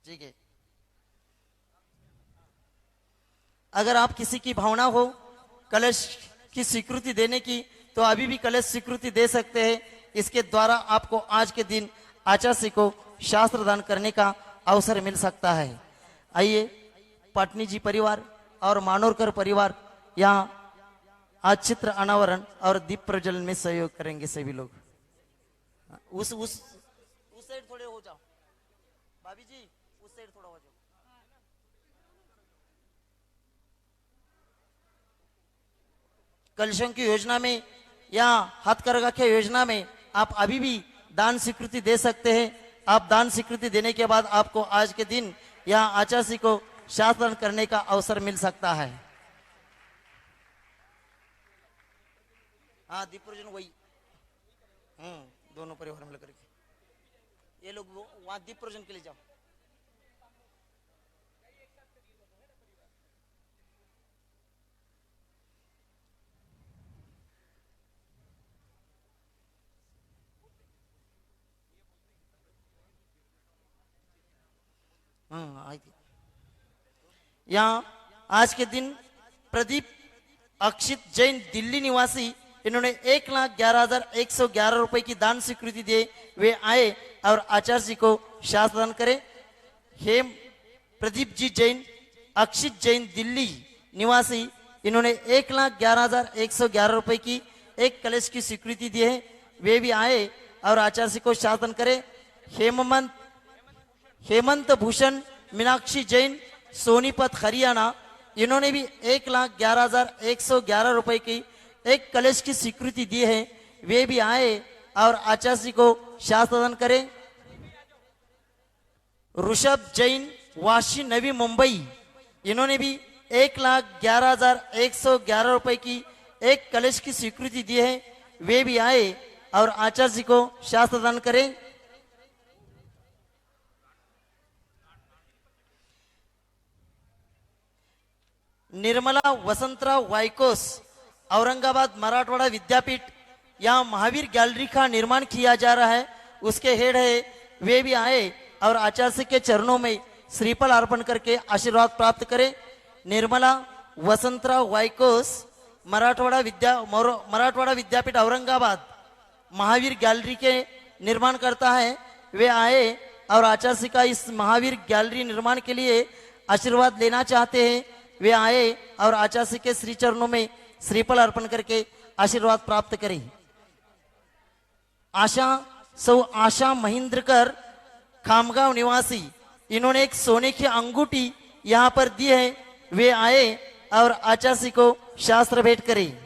ठीक है। अगर आप किसी की भावना हो कलश की स्वीकृति देने की, तो अभी भी कलश स्वीकृति दे सकते हैं। इसके द्वारा आपको आज के दिन आचार्य को शास्त्र दान करने का अवसर मिल सकता है। आइए, पाटनी जी परिवार और मानोरकर परिवार यहाँ आज चित्र अनावरण और दीप प्रज्वलन में सहयोग करेंगे सभी लोग। उस साइड थोड़े हो जाओ भाभी जी, उस साइड थोड़ा हो जाओ। कलशों की योजना में या हथकरघा की योजना में आप अभी भी दान स्वीकृति दे सकते हैं। आप दान स्वीकृति देने के बाद आपको आज के दिन यहाँ आचार्य को शास्त्र करने का अवसर मिल सकता है। हाँ, दीप प्रज्वलन वही दोनों परिवार मिलकर के ये लोग वहां दीप प्रज्वलन के लिए जाओ। यहाँ आज के दिन प्रदीप अक्षित जैन दिल्ली निवासी, इन्होंने 1,11,111 रुपए की दान स्वीकृति दिए। वे आए और आचार्य जी को शास्त्र दान करें। हे प्रदीप जी जैन अक्षित जैन दिल्ली निवासी, इन्होंने 1,11,111 रुपए की एक कलश की स्वीकृति दी है। वे भी आए और आचार्य जी को शास्त्र दान करें। हेमंत भूषण मीनाक्षी जैन सोनीपत हरियाणा, इन्होंने भी 1,11,111 रुपए की एक कलश की स्वीकृति दी है। वे भी आए और आचार्य जी को शास्त्र दान करें। ऋषभ जैन वाशी नवी मुंबई, इन्होंने भी 1,11,111 रुपए की एक कलश की स्वीकृति दी है। वे भी आए और आचार्य जी को शास्त्र दान करें। निर्मला वसंतराव वाइकोस औरंगाबाद मराठवाड़ा विद्यापीठ, यहाँ महावीर गैलरी का निर्माण किया जा रहा है, उसके हेड है। वे भी आए और आचार्य के चरणों में श्रीफल अर्पण करके आशीर्वाद प्राप्त करें। निर्मला वसंतराव वाइकोस मराठवाड़ा विद्यापीठ औरंगाबाद महावीर गैलरी के निर्माण करता है। वे आए और आचार्य का इस महावीर गैलरी निर्माण के लिए आशीर्वाद लेना चाहते हैं। वे आए और आचार्य के श्री चरणों में श्रीफल अर्पण करके आशीर्वाद प्राप्त करें। आशा महेंद्रकर खामगांव निवासी, इन्होंने एक सोने की अंगूठी यहाँ पर दी है। वे आए और आचार्य को शास्त्र भेंट करें।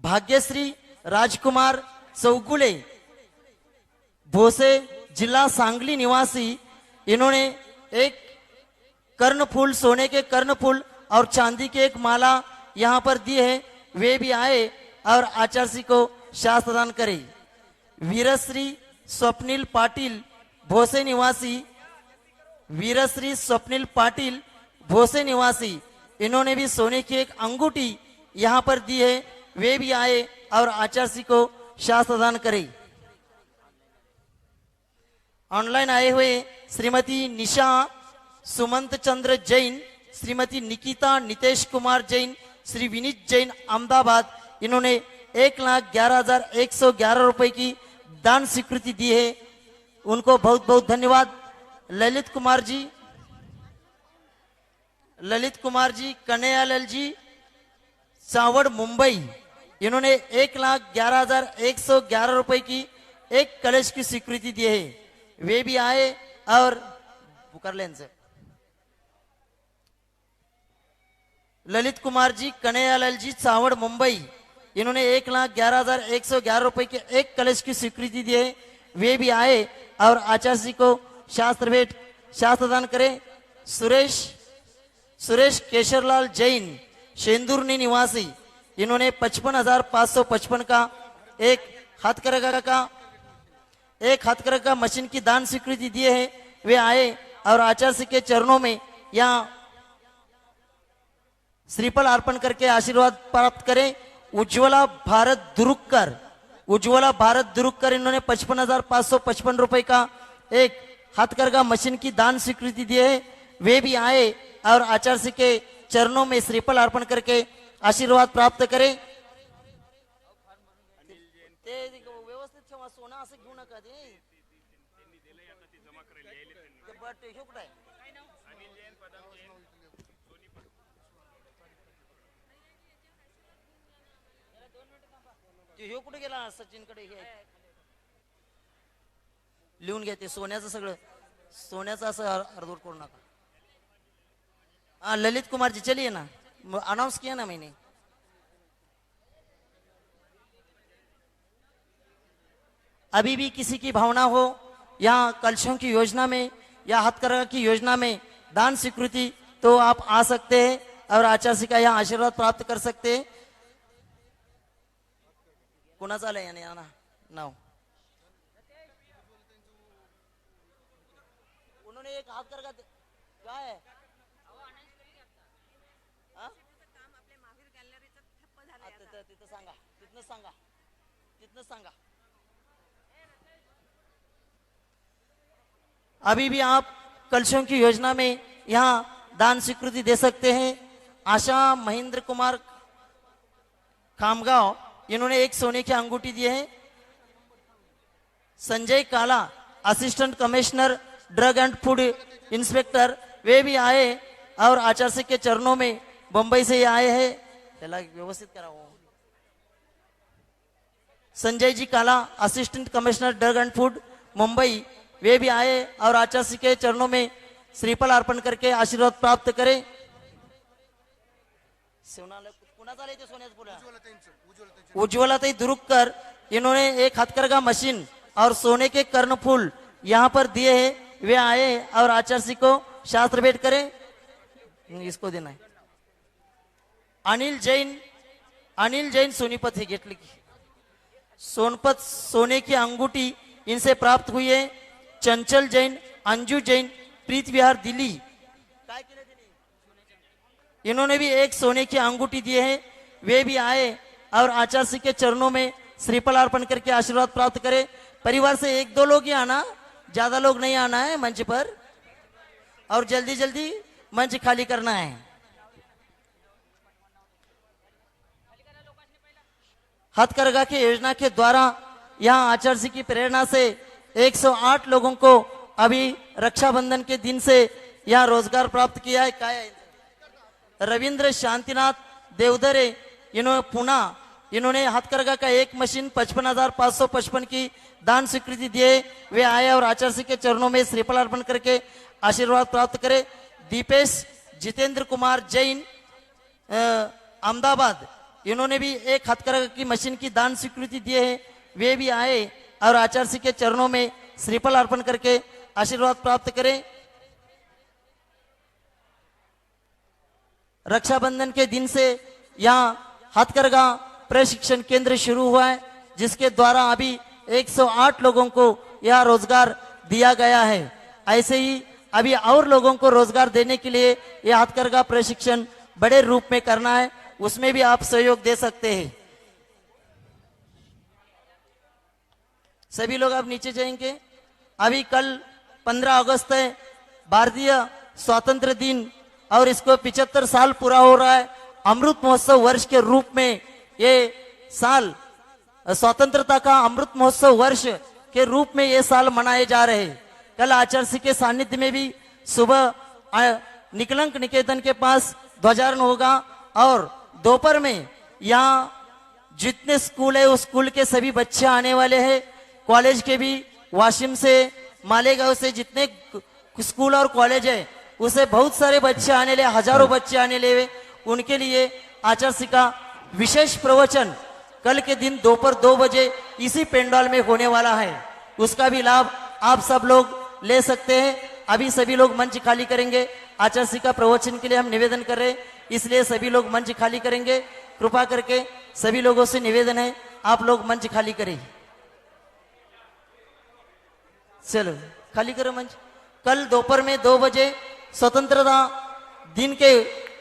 भाग्यश्री राजकुमार चौगुले भोसे जिला सांगली निवासी, इन्होंने एक कर्णफूल, सोने के कर्णफूल और चांदी के एक माला यहाँ पर दी है। वे भी आए और आचार्य को शास्त्र दान करें। वीरश्री स्वप्निल पाटिल भोसे निवासी, वीरश्री स्वप्निल पाटिल भोसे निवासी, इन्होंने भी सोने की एक अंगूठी यहाँ पर दी है। वे भी आए और आचार्य को शास्त्र दान करें। ऑनलाइन आए हुए श्रीमती निशा सुमंत चंद्र जैन, श्रीमती निकिता नितेश कुमार जैन, श्री विनीत जैन अहमदाबाद, इन्होंने 1,11,111 रुपए की दान स्वीकृति दी है। उनको बहुत बहुत धन्यवाद। ललित कुमार जी कन्हैयालाल जी सावड़ मुंबई, इन्होंने 1,11,111 रुपए की एक कलश की स्वीकृति दी है। वे भी आए और बुकरलैंड से ललित कुमार जी कन्हैयालाल जी सावड़ मुंबई, इन्होंने 1,11,111 रुपए के एक कलश की स्वीकृति दी है। वे भी आए और आचार्य जी को शास्त्र दान करें। सुरेश केशरलाल जैन शेंदुरनी निवासी, इन्होंने 55,555 का एक हथकरघा मशीन की दान स्वीकृति दिए है। वे आए और आचार्य के चरणों में यहाँ श्रीफल अर्पण करके आशीर्वाद प्राप्त करें। उज्ज्वला भारत दुरुक्कर, इन्होंने 55,555 रुपए का एक हथकरघा मशीन की दान स्वीकृति दिए है, वे भी आए और आचार्य जी के चरणों में श्रीफल अर्पण करके आशीर्वाद प्राप्त करें। व्यवस्थित ठेवा, सोना असं घेऊ नका ते. बट हे कुठं आहे? हे कुठे गेला? सचिन कडे लिहून घ्या ते सोन्याचं सगळं, सोन्याचं असं अर्धवट करू नका. हाँ ललित कुमार जी चलिए ना, अनाउंस किया ना मैंने. अभी भी किसी की भावना हो यहाँ कलशों की योजना में या हथकरघा की योजना में दान स्वीकृति, तो आप आ सकते हैं और आचार्य जी का यहाँ आशीर्वाद प्राप्त कर सकते हैं. कुणाचा आलाय याने ना नाव? उन्होंने एक हथकरघा काय आहे? तिथं सांगा, तिथनं सांगा, तिथनं सांगा. अभी भी आप कलशों की योजना में यहाँ दान स्वीकृति दे सकते हैं. आशा महेंद्र कुमार खामगांव, इन्होंने एक सोने की अंगूठी दी है. Sanjay Kala assistant commissioner drug and food inspector, वे भी आए और आचार्य के चरणों में बंबई से आए हैं. त्याला व्यवस्थित करावं. Sanjay ji Kala assistant commissioner drug and food Mumbai, वे भी आए और आचार्य के चरणों में श्रीफल अर्पण करके आशीर्वाद प्राप्त करें. उज्ज्वलाताई दुरुककर, इन्होंने एक हथकरघा मशीन और सोने के कर्णफूल यहाँ पर दिए हैं. वे आए और आचार्य को शास्त्र भेंट करें. इसको देना है. अनिल जैन सोनीपत हे घेतले की सोनपत, सोने की अंगूठी इनसे प्राप्त हुई है. चंचल जैन, अंजू जैन, प्रीत विहार दिल्ली, इन्होंने भी एक सोने की अंगूठी दिए हैं. वे भी आए और आचार्य के चरणों में श्रीफल अर्पण करके आशीर्वाद प्राप्त करें. परिवार से एक दो लोग ही आना, ज्यादा लोग नहीं आना है मंच पर, और जल्दी जल्दी मंच खाली करना है. हथकरघा की योजना के द्वारा यहाँ आचार्य की प्रेरणा से 108 लोगों को अभी रक्षाबंधन के दिन से यहाँ रोजगार प्राप्त किया है. क्या है? रविंद्र शांतिनाथ देवधरे, इन्होंने पुणे, इन्होंने हथकरघा का एक मशीन 55,555 की दान स्वीकृति दिए. वे आए और आचार्य के चरणों में श्रीफल अर्पण करके आशीर्वाद प्राप्त करे. दीपेश जितेंद्र कुमार जैन अहमदाबाद, इन्होंने भी एक हथकरघा की मशीन की दान स्वीकृति दिए है. वे भी आए और आचार्य के चरणों में श्रीफल अर्पण करके आशीर्वाद प्राप्त करें. रक्षाबंधन के दिन से यहाँ हथकरघा प्रशिक्षण केंद्र शुरू हुआ है, जिसके द्वारा अभी 108 लोगों को यह रोजगार दिया गया है. ऐसे ही अभी और लोगों को रोजगार देने के लिए यह हथकरघा प्रशिक्षण बड़े रूप में करना है, उसमें भी आप सहयोग दे सकते हैं. सभी लोग अब नीचे जाएंगे. अभी कल 15 अगस्त है, भारतीय स्वातंत्र दिन, और इसको 75 साल पूरा हो रहा है. अमृत महोत्सव वर्ष के रूप में ये साल स्वतंत्रता का अमृत महोत्सव वर्ष के रूप में ये साल मनाए जा रहे हैं. कल आचार्य के सानिध्य में भी सुबह निकलंक निकेतन के पास ध्वजारोहण होगा, और दोपहर में यहाँ जितने स्कूल है उस स्कूल के सभी बच्चे आने वाले हैं. कॉलेज के भी वाशिम से, मालेगांव से जितने स्कूल और कॉलेज है उसे बहुत सारे बच्चे आने ले, हजारों बच्चे आने ले. उनके लिए आचार्य का विशेष प्रवचन कल के दिन दोपहर 2 बजे इसी पेंडाल में होने वाला है. उसका भी लाभ आप सब लोग ले सकते हैं. अभी सभी लोग मंच खाली करेंगे. आचार्य का प्रवचन के लिए हम निवेदन कर रहे हैं, इसलिए सभी लोग मंच खाली करेंगे. कृपा करके सभी लोगों से निवेदन है, आप लोग मंच खाली करें. चलो खाली करो मंच. कल दोपहर में 2 बजे स्वतंत्रता दिन के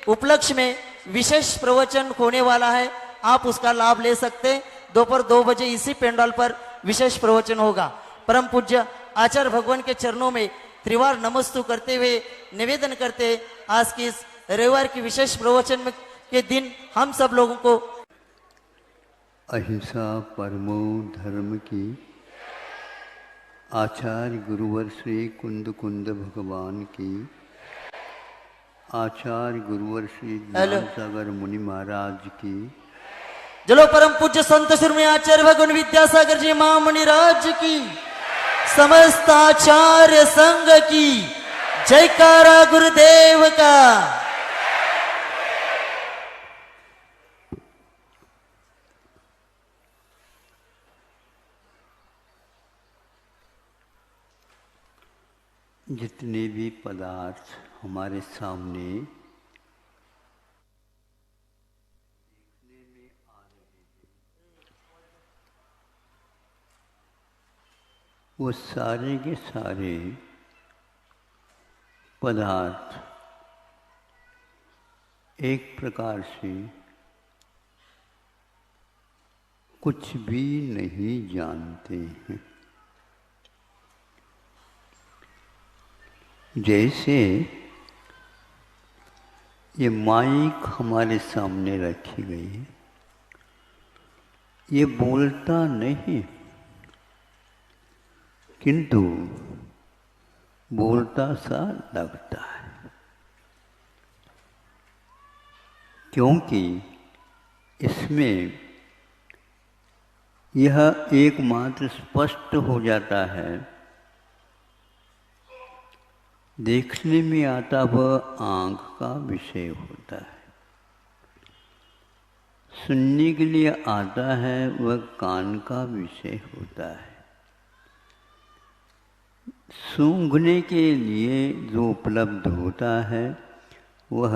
उपलक्ष्य में विशेष प्रवचन होने वाला है, आप उसका लाभ ले सकते हैं. दोपहर 2 बजे इसी पेंडाल पर विशेष प्रवचन होगा. परम पूज्य आचार्य भगवान के चरणों में त्रिवार नमस्तु करते हुए निवेदन करते आज की इस रविवार की विशेष प्रवचन के दिन हम सब लोगों को अहिंसा परमो धर्म की आचार्य गुरुवर श्री कुंद कुंद भगवान की आचार्य गुरुवर श्री ज्ञान सागर मुनि महाराज की जलो परम पूज्य संत शिरोमणि आचार्य भगवान विद्यासागर जी महामुनि राज की समस्त आचार्य संघ की जयकारा गुरुदेव का। जितने भी पदार्थ हमारे सामने वो सारे के सारे पदार्थ एक प्रकार से कुछ भी नहीं जानते हैं। जैसे ये माइक हमारे सामने रखी गई है, ये बोलता नहीं किंतु बोलता सा लगता है, क्योंकि इसमें यह एकमात्र स्पष्ट हो जाता है, देखने में आता वह आँख का विषय होता है, सुनने के लिए आता है वह कान का विषय होता है, सूंघने के लिए जो उपलब्ध होता है वह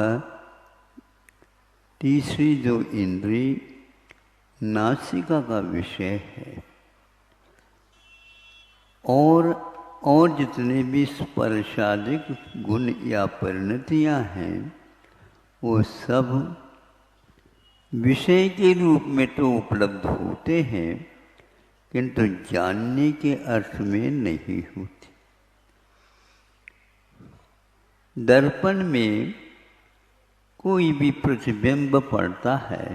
तीसरी जो इंद्री नासिका का विषय है। और जितने भी स्पर्शादिक गुण या परिणतियाँ हैं वो सब विषय के रूप में तो उपलब्ध होते हैं किंतु जानने के अर्थ में नहीं होते। दर्पण में कोई भी प्रतिबिंब पड़ता है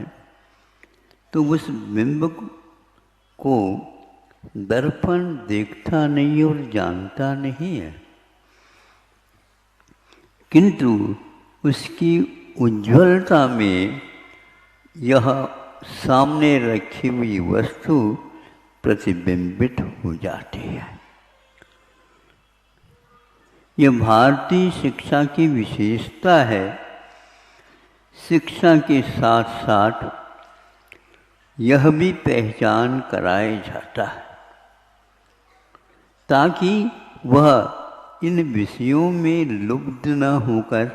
तो उस बिंब को दर्पण देखता नहीं और जानता नहीं है, किंतु उसकी उज्ज्वलता में यह सामने रखी हुई वस्तु प्रतिबिंबित हो जाती है। यह भारतीय शिक्षा की विशेषता है। शिक्षा के साथ साथ यह भी पहचान कराया जाता है ताकि वह इन विषयों में लुप्त न होकर,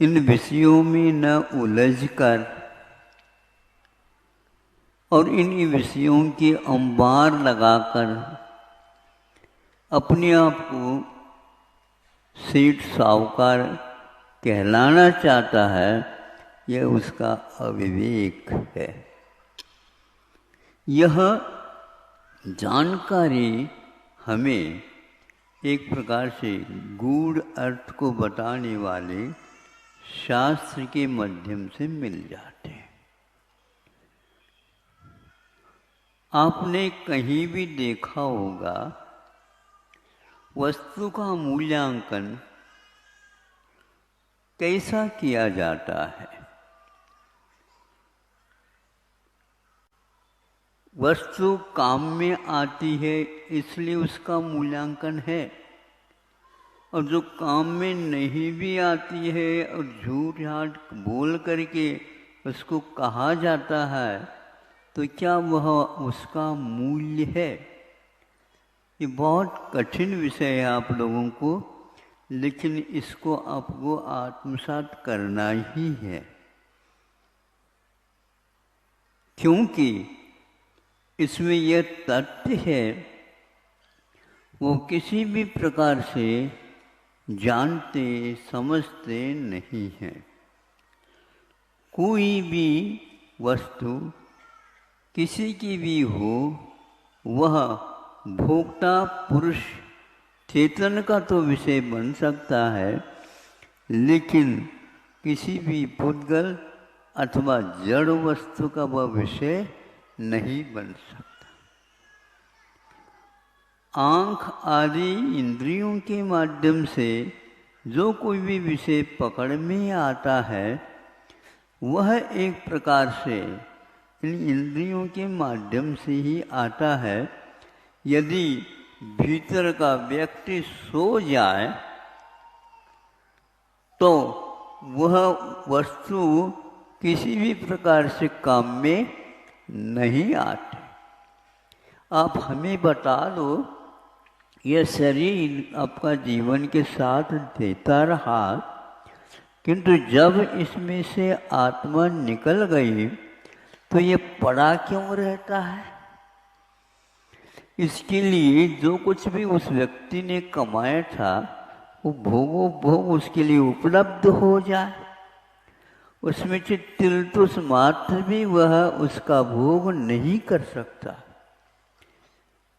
इन विषयों में न उलझकर और इन विषयों के अंबार लगाकर अपने आप को सेठ साहूकार कहलाना चाहता है, यह उसका अविवेक है। यह जानकारी हमें एक प्रकार से गूढ़ अर्थ को बताने वाले शास्त्र के माध्यम से मिल जाते हैं। आपने कहीं भी देखा होगा वस्तु का मूल्यांकन कैसा किया जाता है। वस्तु काम में आती है इसलिए उसका मूल्यांकन है, और जो काम में नहीं भी आती है और झूठ झाट बोल करके उसको कहा जाता है तो क्या वह उसका मूल्य है? ये बहुत कठिन विषय है आप लोगों को, लेकिन इसको आपको आत्मसात करना ही है, क्योंकि इसमें यह तथ्य है वो किसी भी प्रकार से जानते समझते नहीं हैं। कोई भी वस्तु किसी की भी हो, वह भोक्ता पुरुष चेतन का तो विषय बन सकता है, लेकिन किसी भी पुद्गल अथवा जड़ वस्तु का वह विषय नहीं बन सकता। आँख आदि इंद्रियों के माध्यम से जो कोई भी विषय पकड़ में आता है, वह एक प्रकार से इन इंद्रियों के माध्यम से ही आता है। यदि भीतर का व्यक्ति सो जाए तो वह वस्तु किसी भी प्रकार से काम में नहीं आती। आप हमें बता दो, यह शरीर आपका जीवन के साथ देता रहा, किंतु जब इसमें से आत्मा निकल गई तो ये पड़ा क्यों रहता है? इसके लिए जो कुछ भी उस व्यक्ति ने कमाया था वो भोगो भोग उसके लिए उपलब्ध हो जाए, उसमें से तिलतुस मात्र भी वह उसका भोग नहीं कर सकता।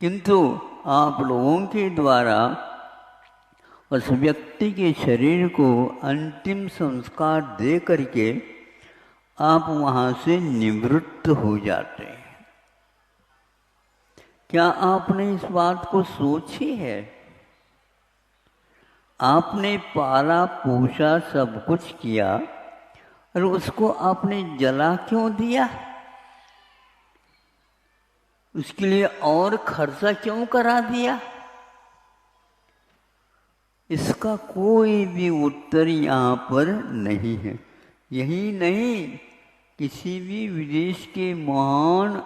किंतु आप लोगों के द्वारा उस व्यक्ति के शरीर को अंतिम संस्कार दे करके आप वहाँ से निवृत्त हो जाते हैं। क्या आपने इस बात को सोची है? आपने पाला पोषा सब कुछ किया और उसको आपने जला क्यों दिया? उसके लिए और खर्चा क्यों करा दिया? इसका कोई भी उत्तर यहाँ पर नहीं है। यही नहीं, किसी भी विदेश के महान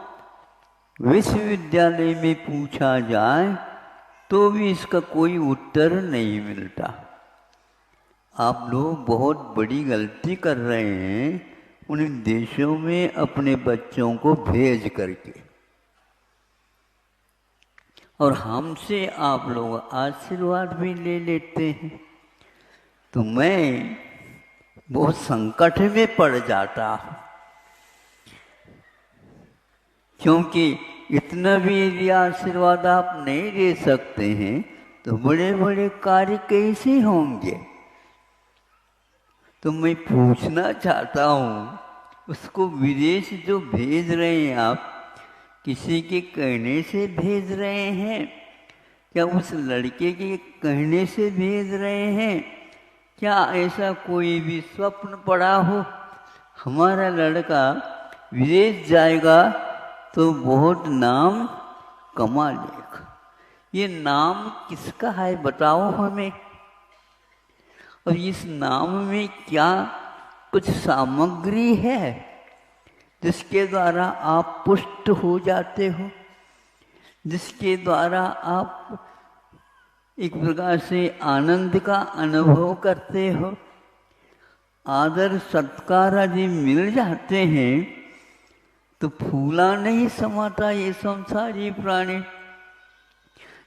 विश्वविद्यालय में पूछा जाए तो भी इसका कोई उत्तर नहीं मिलता। आप लोग बहुत बड़ी गलती कर रहे हैं उन देशों में अपने बच्चों को भेज करके, और हमसे आप लोग आशीर्वाद भी ले लेते हैं। तो मैं बहुत संकट में पड़ जाता हूँ, क्योंकि इतना भी यदि आशीर्वाद आप नहीं दे सकते हैं तो बड़े बड़े कार्य कैसे होंगे। तो मैं पूछना चाहता हूँ, उसको विदेश जो भेज रहे हैं आप, किसी के कहने से भेज रहे हैं? क्या उस लड़के के कहने से भेज रहे हैं? क्या ऐसा कोई भी स्वप्न पड़ा हो हमारा लड़का विदेश जाएगा तो बहुत नाम कमा लेगा? ये नाम किसका है बताओ हमें। और इस नाम में क्या कुछ सामग्री है जिसके द्वारा आप पुष्ट हो जाते हो, जिसके द्वारा आप एक प्रकार से आनंद का अनुभव करते हो? आदर सत्कार यदि मिल जाते हैं तो फूला नहीं समाता ये संसारी प्राणी।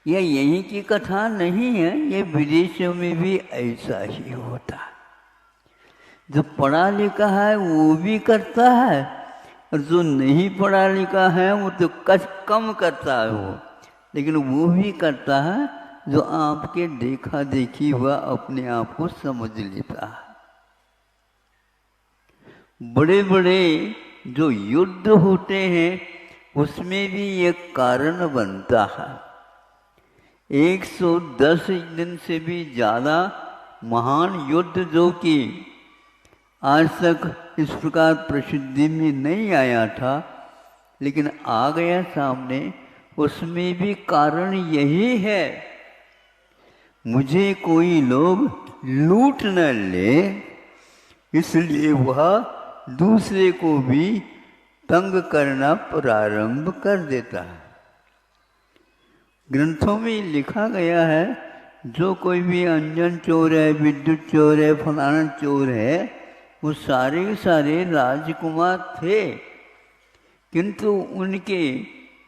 यह यहीं की कथा नहीं है, ये विदेशों में भी ऐसा ही होता है। जो पढ़ा लिखा है वो भी करता है, और जो नहीं पढ़ा लिखा है वो तो कम करता है वो, लेकिन वो भी करता है जो आपके देखा देखी हुआ अपने आप को समझ लेता है। बड़े बड़े जो युद्ध होते हैं उसमें भी एक कारण बनता है। 110 दिन से भी ज़्यादा महान युद्ध जो कि आज तक इस प्रकार प्रसिद्धि में नहीं आया था, लेकिन आ गया सामने, उसमें भी कारण यही है, मुझे कोई लोग लूट न ले, इसलिए वह दूसरे को भी तंग करना प्रारंभ कर देता है। ग्रंथों में लिखा गया है, जो कोई भी अंजन चोर है, विद्युत चोर है, फलाना चोर है, वो सारे सारे राजकुमार थे, किंतु उनके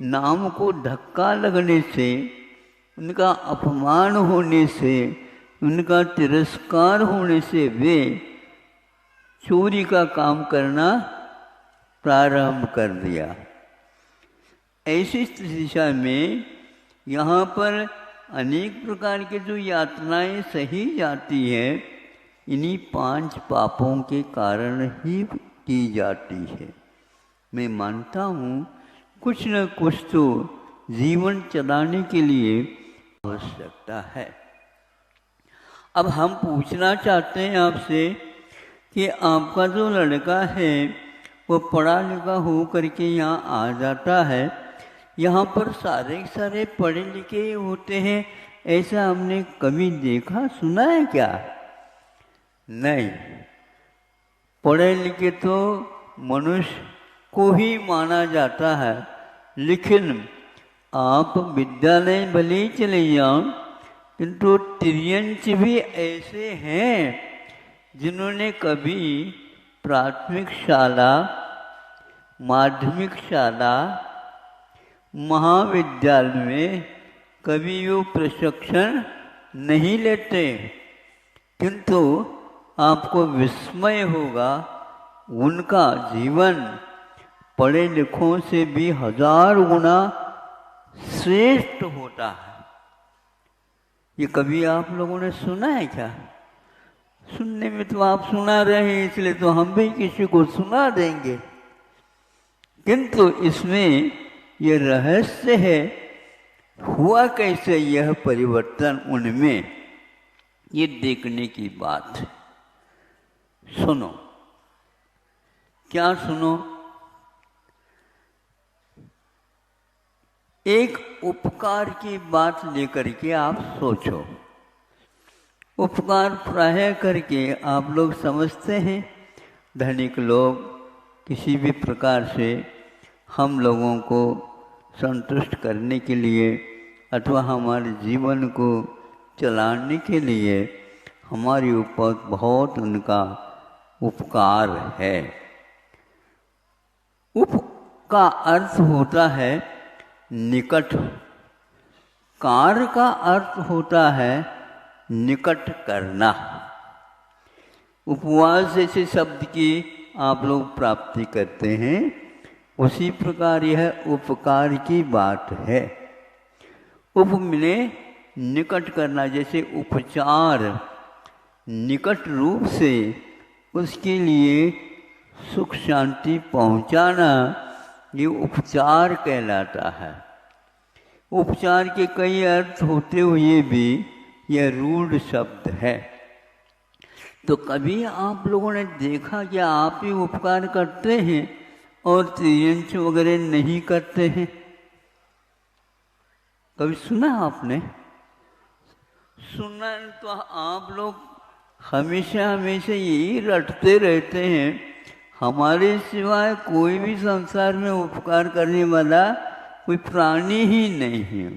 नाम को धक्का लगने से, उनका अपमान होने से, उनका तिरस्कार होने से वे चोरी का काम करना प्रारंभ कर दिया। ऐसी दिशा में यहाँ पर अनेक प्रकार के जो यातनाएं सही जाती है, इन्हीं 5 पापों के कारण ही की जाती है। मैं मानता हूँ कुछ न कुछ तो जीवन चलाने के लिए आवश्यकता है। अब हम पूछना चाहते हैं आपसे कि आपका जो लड़का है वो पढ़ा लिखा हो करके यहाँ आ जाता है, यहाँ पर सारे पढ़े लिखे होते हैं, ऐसा हमने कभी देखा सुना है क्या? नहीं। पढ़े लिखे तो मनुष्य को ही माना जाता है, लेकिन आप विद्यालय भले ही चले जाओ, किंतु तिर्यंच भी ऐसे हैं जिन्होंने कभी प्राथमिक शाला, माध्यमिक शाला, महाविद्यालय में कभी वो प्रशिक्षण नहीं लेते, किंतु आपको विस्मय होगा उनका जीवन पढ़े लिखों से भी 1000 गुना श्रेष्ठ होता है। ये कभी आप लोगों ने सुना है क्या? सुनने में तो आप सुना रहे हैं, इसलिए तो हम भी किसी को सुना देंगे, किंतु इसमें ये रहस्य है, हुआ कैसे यह परिवर्तन उनमें, ये देखने की बात है। सुनो, क्या सुनो? एक उपकार की बात लेकर के आप सोचो। उपकार प्राय करके आप लोग समझते हैं, धनिक लोग किसी भी प्रकार से हम लोगों को संतुष्ट करने के लिए अथवा हमारे जीवन को चलाने के लिए हमारे ऊपर बहुत उनका उपकार है। उप का अर्थ होता है निकट, कार का अर्थ होता है निकट करना। उपवास जैसे शब्द की आप लोग प्राप्ति करते हैं, उसी प्रकार यह उपकार की बात है। उप मिले निकट करना, जैसे उपचार निकट रूप से उसके लिए सुख शांति पहुंचाना, ये उपचार कहलाता है। उपचार के कई अर्थ होते हुए भी यह रूढ़ शब्द है। तो कभी आप लोगों ने देखा कि आप ही उपकार करते हैं और तिर्यंच वगैरह नहीं करते हैं? कभी सुना आपने? सुना तो आप लोग हमेशा यही रटते रहते हैं, हमारे सिवाय कोई भी संसार में उपकार करने वाला कोई प्राणी ही नहीं है।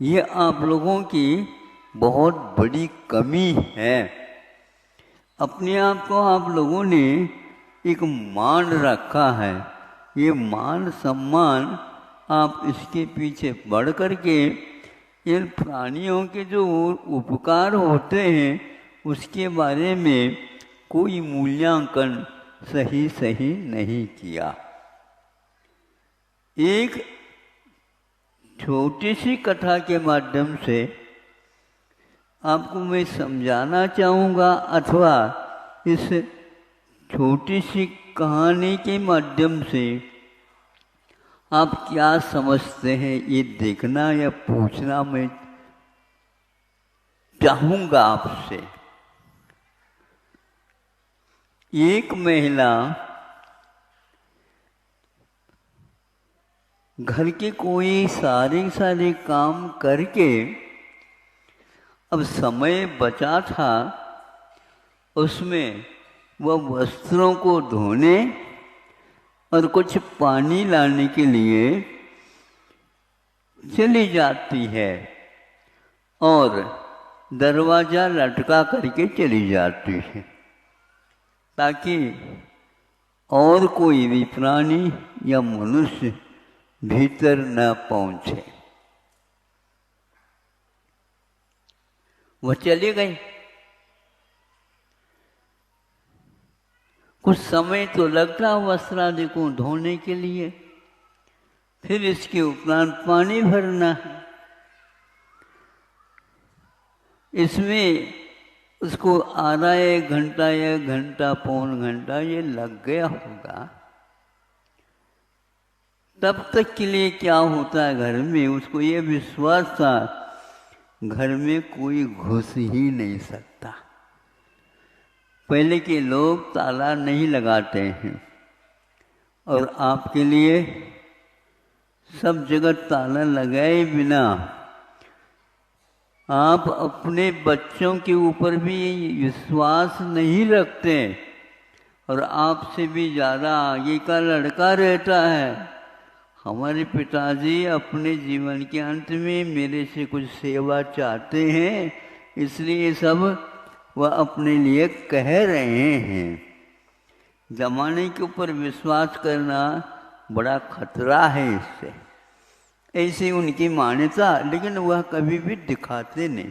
ये आप लोगों की बहुत बड़ी कमी है। अपने आप को आप लोगों ने एक मान रखा है। ये मान सम्मान आप इसके पीछे बढ़ करके इन प्राणियों के जो उपकार होते हैं उसके बारे में कोई मूल्यांकन सही नहीं किया। एक छोटी सी कथा के माध्यम से आपको मैं समझाना चाहूँगा, अथवा इस छोटी सी कहानी के माध्यम से आप क्या समझते हैं ये देखना या पूछना मैं चाहूँगा आपसे। एक महिला घर के कोई सारे काम करके अब समय बचा था, उसमें वह वस्त्रों को धोने और कुछ पानी लाने के लिए चली जाती है और दरवाज़ा लटका करके चली जाती है, ताकि और कोई भी प्राणी या मनुष्य भीतर न पहुंचे। वह चली गई। कुछ समय तो लगता वस्त्रादि को धोने के लिए, फिर इसके उपरांत पानी भरना है। इसमें उसको आधा 1 घंटा या घंटा पौन घंटा ये लग गया होगा। तब तक के लिए क्या होता है, घर में उसको ये विश्वास था घर में कोई घुस ही नहीं सकता। पहले के लोग ताला नहीं लगाते हैं और आपके लिए सब जगह ताला लगाए बिना आप अपने बच्चों के ऊपर भी विश्वास नहीं रखते और आपसे भी ज़्यादा आगे का लड़का रहता है। हमारे पिताजी अपने जीवन के अंत में मेरे से कुछ सेवा चाहते हैं, इसलिए सब वह अपने लिए कह रहे हैं। जमाने के ऊपर विश्वास करना बड़ा खतरा है इससे, ऐसी उनकी मान्यता, लेकिन वह कभी भी दिखाते नहीं।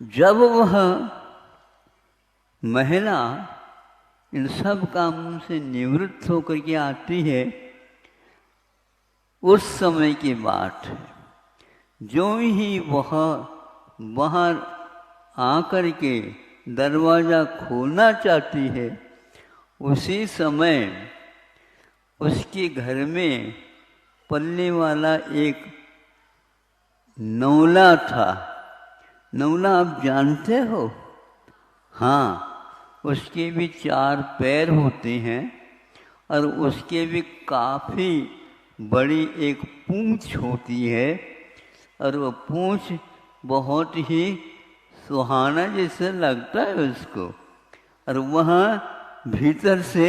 जब वह महिला इन सब कामों से निवृत्त होकर के आती है, उस समय की बात है, जो ही वह बाहर आकर के दरवाज़ा खोलना चाहती है, उसी समय उसके घर में पलने वाला एक नौला था। नौला आप जानते हो? हाँ, उसके भी 4 पैर होते हैं और उसके भी काफ़ी बड़ी एक पूंछ होती है और वह पूंछ बहुत ही सुहाना जैसा लगता है उसको। और वह भीतर से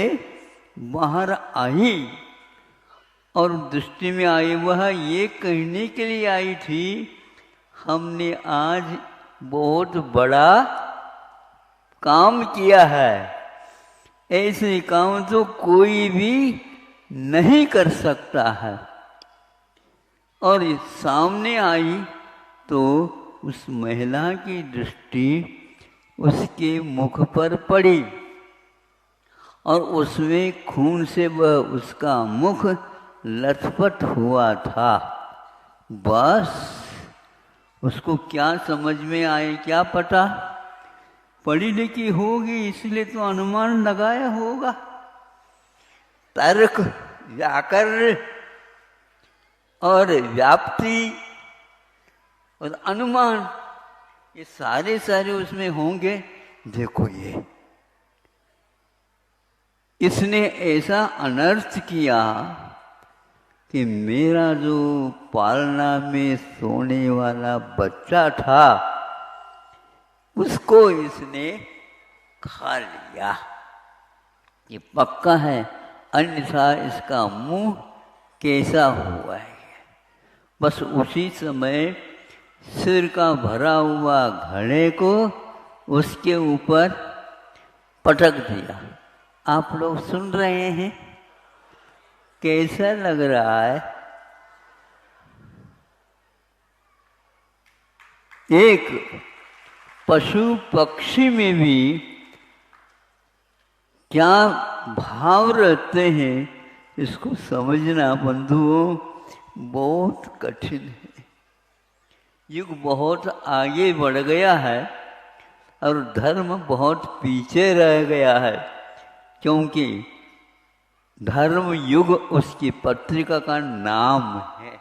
बाहर आई और दृष्टि में आई। वह ये कहने के लिए आई थी, हमने आज बहुत बड़ा काम किया है, ऐसे काम तो कोई भी नहीं कर सकता है। और सामने आई तो उस महिला की दृष्टि उसके मुख पर पड़ी और उसमें खून से वह उसका मुख लथपथ हुआ था। बस उसको क्या समझ में आए, क्या पता, पढ़ी लिखी होगी इसलिए तो अनुमान लगाया होगा। तर्क, व्याकरण और व्याप्ति और अनुमान, ये सारे उसमें होंगे। देखो ये इसने ऐसा अनर्थ किया कि मेरा जो पालना में सोने वाला बच्चा था उसको इसने खा लिया। ये पक्का है, अन्यथा इसका मुंह कैसा हुआ है। बस उसी समय सिर का भरा हुआ घड़े को उसके ऊपर पटक दिया। आप लोग सुन रहे हैं, कैसा लग रहा है? एक पशु पक्षी में भी क्या भाव रहते हैं, इसको समझना बंधुओं बहुत कठिन है। युग बहुत आगे बढ़ गया है और धर्म बहुत पीछे रह गया है, क्योंकि धर्म युग उसकी पत्रिका का नाम है।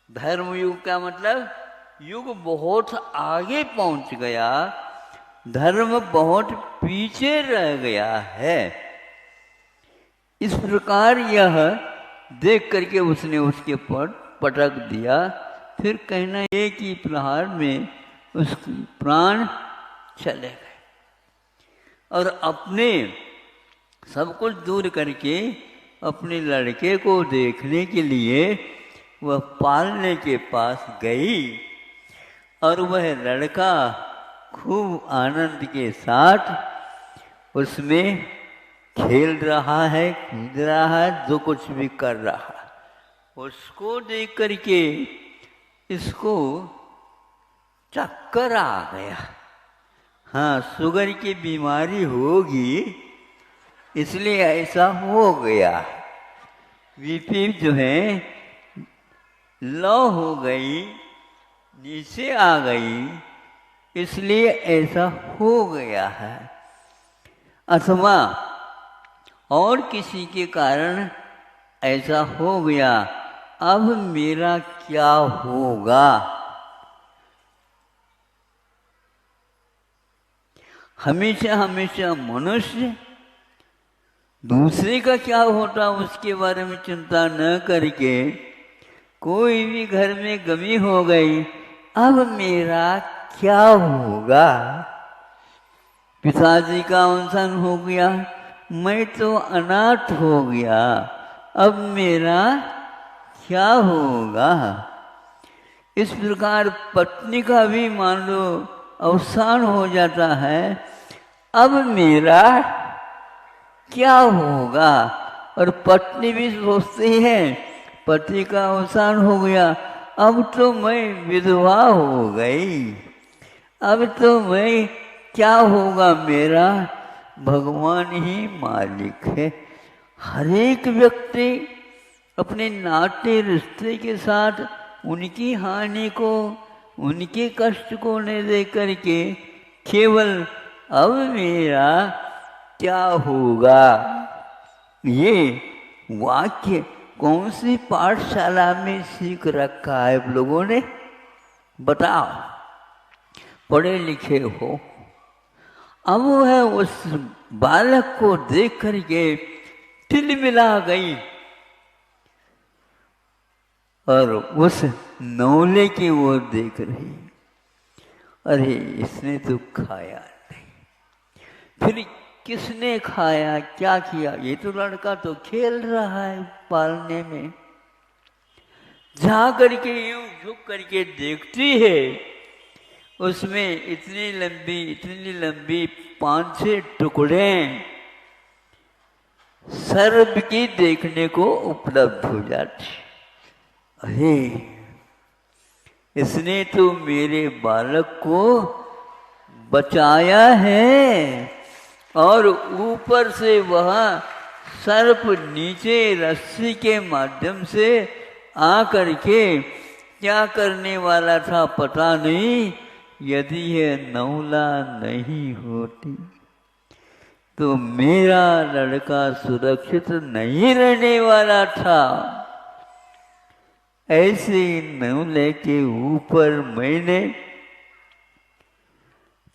धर्म युग का मतलब युग बहुत आगे पहुंच गया, धर्म बहुत पीछे रह गया है। इस प्रकार यह देख करके उसने उसके पटक दिया। फिर कहना एक ही प्रहार में उसके प्राण चले गए और अपने सब कुछ दूर करके अपने लड़के को देखने के लिए वह पालने के पास गई और वह लड़का खूब आनंद के साथ उसमें खेल रहा है, कूद रहा है, जो कुछ भी कर रहा है। उसको देख करके इसको चक्कर आ गया। हाँ, शुगर की बीमारी होगी इसलिए ऐसा हो गया। बीपी जो है लो हो गई, नीचे आ गई, इसलिए ऐसा हो गया है। अथवा और किसी के कारण ऐसा हो गया, अब मेरा क्या होगा? हमेशा हमेशा मनुष्य दूसरे का क्या होता उसके बारे में चिंता न करके, कोई भी घर में गमी हो गई, अब मेरा क्या होगा? पिताजी का अवसान हो गया, मैं तो अनाथ हो गया, अब मेरा क्या होगा? इस प्रकार पत्नी का भी मान लो अवसान हो जाता है, अब मेरा क्या होगा? और पत्नी भी सोचती है, पति का अवसान हो गया, अब तो मैं विधवा हो गई, अब तो मैं क्या होगा मेरा? भगवान ही मालिक है। हर एक व्यक्ति अपने नाते रिश्ते के साथ उनकी हानि को, उनके कष्ट को न देख करके केवल अब मेरा क्या होगा, ये वाक्य कौन सी पाठशाला में सीख रखा है आप लोगों ने? बताओ, पढ़े लिखे हो। अब वह उस बालक को देख करके तिलमिला गई और उस नौले की ओर देख रही, अरे इसने तो खाया नहीं, फिर किसने खाया, क्या किया? ये तो लड़का तो खेल रहा है पालने में। जा करके यूं झुक करके देखती है, उसमें इतनी लंबी 5-6 टुकड़े सर्प की देखने को उपलब्ध हो जाती। अरे इसने तो मेरे बालक को बचाया है, और ऊपर से वह सर्प नीचे रस्सी के माध्यम से आ करके क्या करने वाला था पता नहीं। यदि यह नौला नहीं होती तो मेरा लड़का सुरक्षित नहीं रहने वाला था। ऐसे नौले के ऊपर मैंने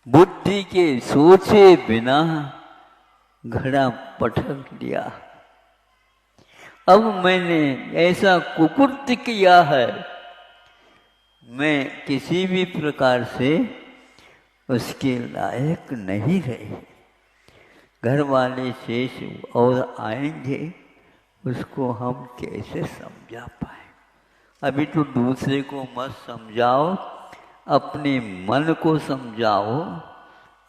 बुद्धि के सोचे बिना घड़ा पटक दिया। अब मैंने ऐसा कुकृत्य किया है, मैं किसी भी प्रकार से उसके लायक नहीं रही। घर वाले शेष और आएंगे, उसको हम कैसे समझा पाए? अभी तो दूसरे को मत समझाओ, अपने मन को समझाओ,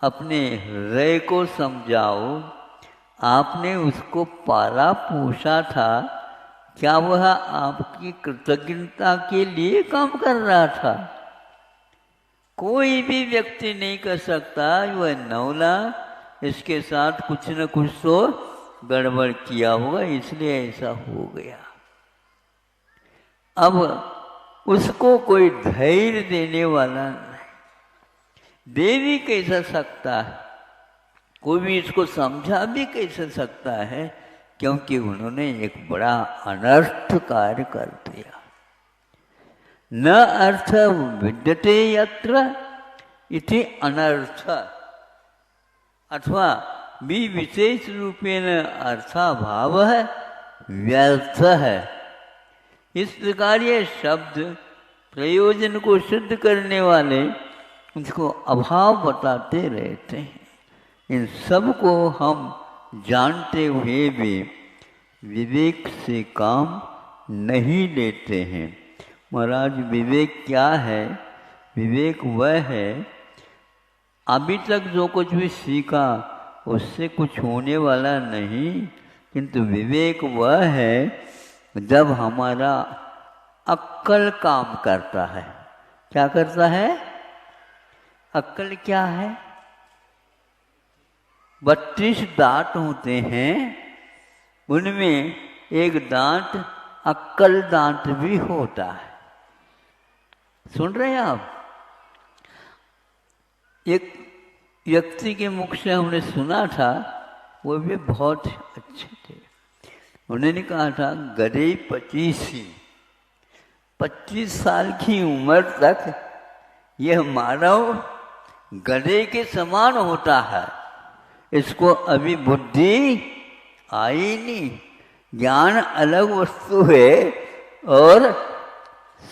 अपने हृदय को समझाओ। आपने उसको पाला पोसा था, क्या वह आपकी कृतज्ञता के लिए काम कर रहा था? कोई भी व्यक्ति नहीं कर सकता वह नौला, इसके साथ कुछ न कुछ तो गड़बड़ किया होगा, इसलिए ऐसा हो गया। अब उसको कोई धैर्य देने वाला नहीं, दे भी कैसा सकता है, कोई भी इसको समझा भी कैसे सकता है, क्योंकि उन्होंने एक बड़ा अनर्थ कार्य कर दिया। न अर्थ विद्यते यत्र इति अनर्थ, अथवा भी विशेष रूपेण अर्थाभाव है, व्यर्थ है। इस प्रकार ये शब्द प्रयोजन को सिद्ध करने वाले उसको अभाव बताते रहते हैं। इन सब को हम जानते हुए भी विवेक से काम नहीं लेते हैं। महाराज विवेक क्या है? विवेक वह है, अभी तक जो कुछ भी सीखा उससे कुछ होने वाला नहीं, किंतु विवेक वह है जब हमारा अक्ल काम करता है। क्या करता है? अक्ल क्या है? 32 दांत होते हैं, उनमें एक दांत अक्कल दांत भी होता है। सुन रहे हैं आप? एक व्यक्ति के मुख से हमने सुना था, वो भी बहुत अच्छे थे। उन्होंने कहा था गधे 25 साल की उम्र तक यह मानव गधे के समान होता है, इसको अभी बुद्धि आई नहीं। ज्ञान अलग वस्तु है और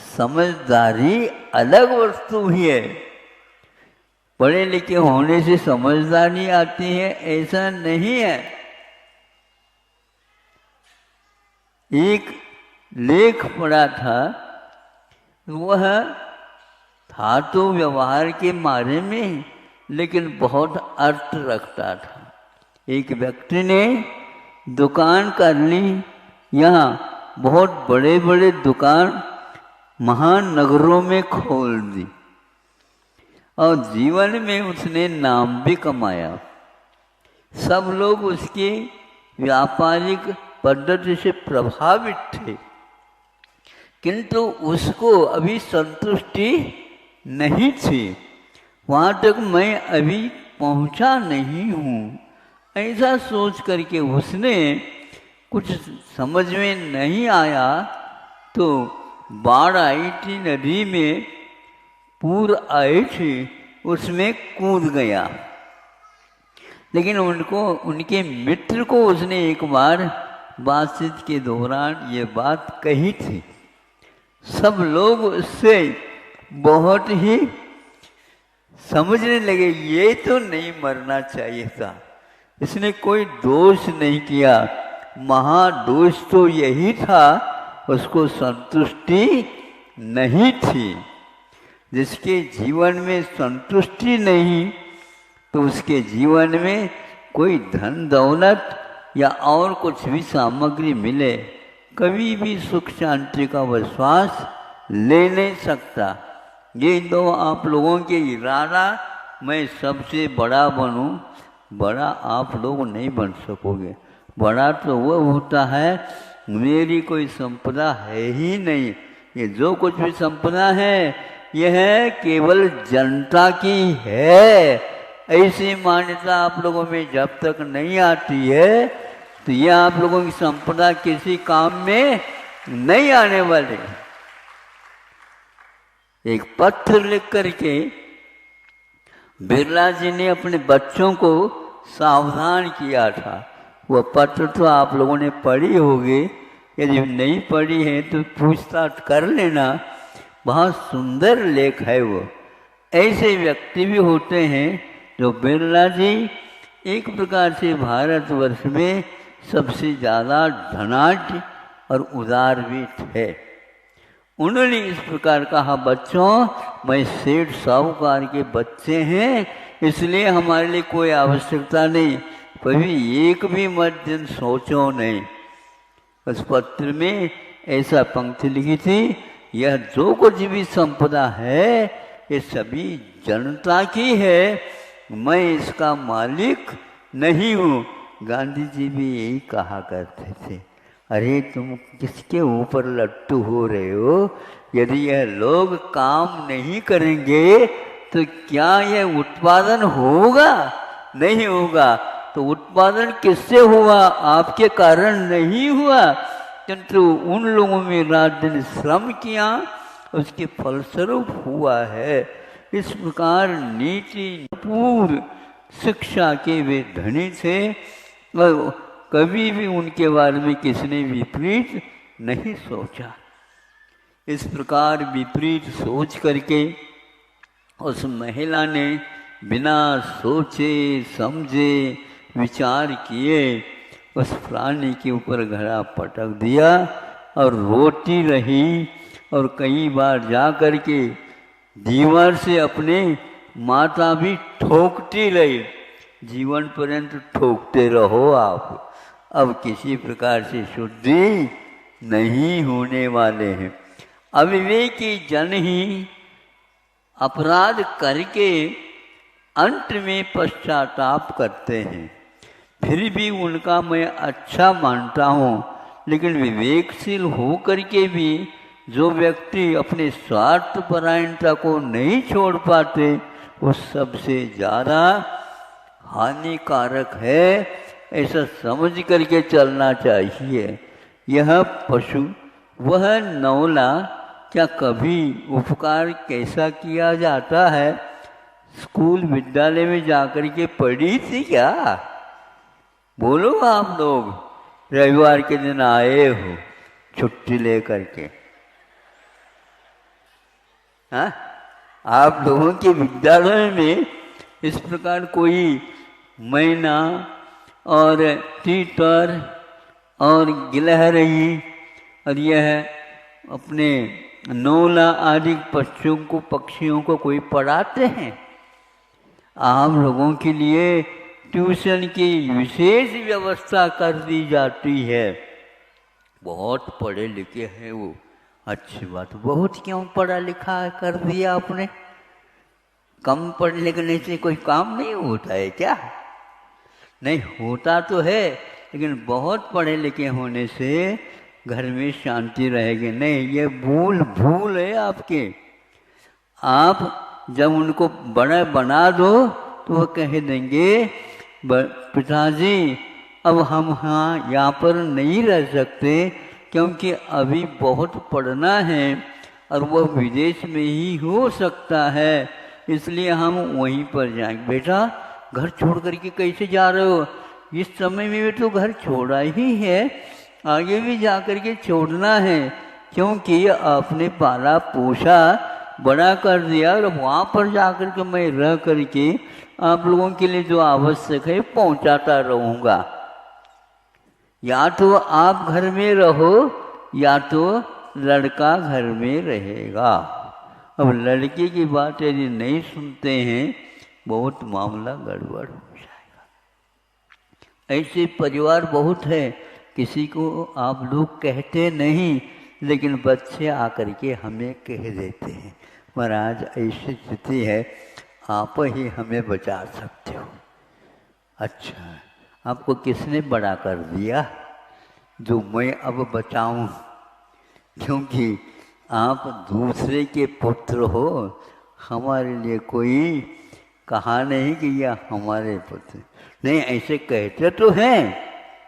समझदारी अलग वस्तु ही है। पढ़े लिखे होने से समझदारी आती है ऐसा नहीं है। एक लेख पढ़ा था, वह था तो व्यवहार के बारे में, लेकिन बहुत अर्थ रखता था। एक व्यक्ति ने दुकान कर ली, यहाँ बहुत बड़े बड़े दुकान महानगरों में खोल दी और जीवन में उसने नाम भी कमाया। सब लोग उसकी व्यापारिक पद्धति से प्रभावित थे, किंतु उसको अभी संतुष्टि नहीं थी। वहाँ तक मैं अभी पहुँचा नहीं हूँ, ऐसा सोच करके उसने कुछ समझ में नहीं आया तो बाढ़ आई थी, नदी में पूर आई थी, उसमें कूद गया। लेकिन उनके मित्र को उसने एक बार बातचीत के दौरान ये बात कही थी। सब लोग उससे बहुत ही समझने लगे, ये तो नहीं मरना चाहिए था, इसने कोई दोष नहीं किया, महादोष तो यही था उसको संतुष्टि नहीं थी। जिसके जीवन में संतुष्टि नहीं तो उसके जीवन में कोई धन दौलत या और कुछ भी सामग्री मिले, कभी भी सुख शांति का विश्वास ले नहीं सकता। ये तो आप लोगों के इरादा मैं सबसे बड़ा बनूं, बड़ा आप लोग नहीं बन सकोगे। बड़ा तो वह होता है मेरी कोई संपदा है ही नहीं, ये जो कुछ भी संपदा है यह केवल जनता की है। ऐसी मान्यता आप लोगों में जब तक नहीं आती है तो यह आप लोगों की संपदा किसी काम में नहीं आने वाली। एक पत्र लिख करके बिरला जी ने अपने बच्चों को सावधान किया था। वह पत्र तो आप लोगों ने पढ़ी होगी, यदि नहीं पढ़ी है तो पूछताछ कर लेना। बहुत सुंदर लेख है वो। ऐसे व्यक्ति भी होते हैं जो बिरला जी एक प्रकार से भारतवर्ष में सबसे ज़्यादा धनाढ्य और उदार भी थे। उन्होंने इस प्रकार कहा, बच्चों मैं सेठ साहूकार के बच्चे हैं, इसलिए हमारे लिए कोई आवश्यकता नहीं, कभी एक भी मत दिन सोचो नहीं। उस पत्र में ऐसा पंक्ति लिखी थी, यह जो कुछ भी संपदा है ये सभी जनता की है, मैं इसका मालिक नहीं हूँ। गांधी जी भी यही कहा करते थे, अरे तुम किसके ऊपर लट्टू हो रहे हो? यदि यह लोग काम नहीं करेंगे तो क्या यह उत्पादन होगा? नहीं होगा। तो उत्पादन किससे हुआ? आपके कारण नहीं हुआ, किंतु उन लोगों में रात दिन श्रम किया, उसके फलस्वरूप हुआ है। इस प्रकार नीति पूर्ण शिक्षा के वे धनी थे और कभी भी उनके बारे में किसने विपरीत नहीं सोचा। इस प्रकार विपरीत सोच करके उस महिला ने बिना सोचे समझे विचार किए उस प्राणी के ऊपर घड़ा पटक दिया और रोती रही और कई बार जा कर के दीवार से अपने माथा भी ठोकती रही। जीवन पर्यंत ठोकते रहो आप, अब किसी प्रकार से शुद्धि नहीं होने वाले हैं। अविवेकी जन ही अपराध करके अंत में पश्चाताप करते हैं, फिर भी उनका मैं अच्छा मानता हूँ, लेकिन विवेकशील हो करके भी जो व्यक्ति अपने स्वार्थ परायणता को नहीं छोड़ पाते वो सबसे ज़्यादा हानिकारक है, ऐसा समझ करके चलना चाहिए। यह पशु वह नौला, क्या कभी उपकार कैसा किया जाता है? स्कूल विद्यालय में जाकर के पढ़ी थी क्या? बोलो आप लोग, रविवार के दिन आए हो छुट्टी ले करके, हाँ? आप लोगों के विद्यालय में इस प्रकार कोई मैना और तीतर और गिलहरी और यह अपने नौला आदि पक्षियों को कोई पढ़ाते हैं? आप लोगों के लिए ट्यूशन की विशेष व्यवस्था कर दी जाती है। बहुत पढ़े लिखे हैं वो, अच्छी बात। बहुत क्यों पढ़ा लिखा कर दिया आपने? कम पढ़ लिखने से कोई काम नहीं होता है क्या? नहीं होता तो है, लेकिन बहुत पढ़े लिखे होने से घर में शांति रहेगी नहीं। ये भूल है आपके। आप जब उनको बड़ा बना दो तो वो कह देंगे पिताजी अब हम यहाँ पर नहीं रह सकते, क्योंकि अभी बहुत पढ़ना है और वह विदेश में ही हो सकता है, इसलिए हम वहीं पर जाएंगे। बेटा घर छोड़ करके कैसे जा रहे हो? इस समय में भी तो घर छोड़ा ही है, आगे भी जा करके छोड़ना है, क्योंकि आपने पाला पोषा बड़ा कर दिया और वहाँ पर जा कर के मैं रह करके आप लोगों के लिए जो आवश्यक है पहुँचाता रहूँगा। या तो आप घर में रहो या तो लड़का घर में रहेगा। अब लड़के की बात यदि नहीं सुनते हैं बहुत मामला गड़बड़ हो जाएगा। ऐसे परिवार बहुत है, किसी को आप लोग कहते नहीं, लेकिन बच्चे आकर के हमें कह देते हैं महाराज ऐसी स्थिति है, आप ही हमें बचा सकते हो। अच्छा, आपको किसने बड़ा कर दिया जो मैं अब बचाऊं? क्योंकि आप दूसरे के पुत्र हो, हमारे लिए कोई कहा नहीं कि यह हमारे पुत्र। नहीं, ऐसे कहते तो हैं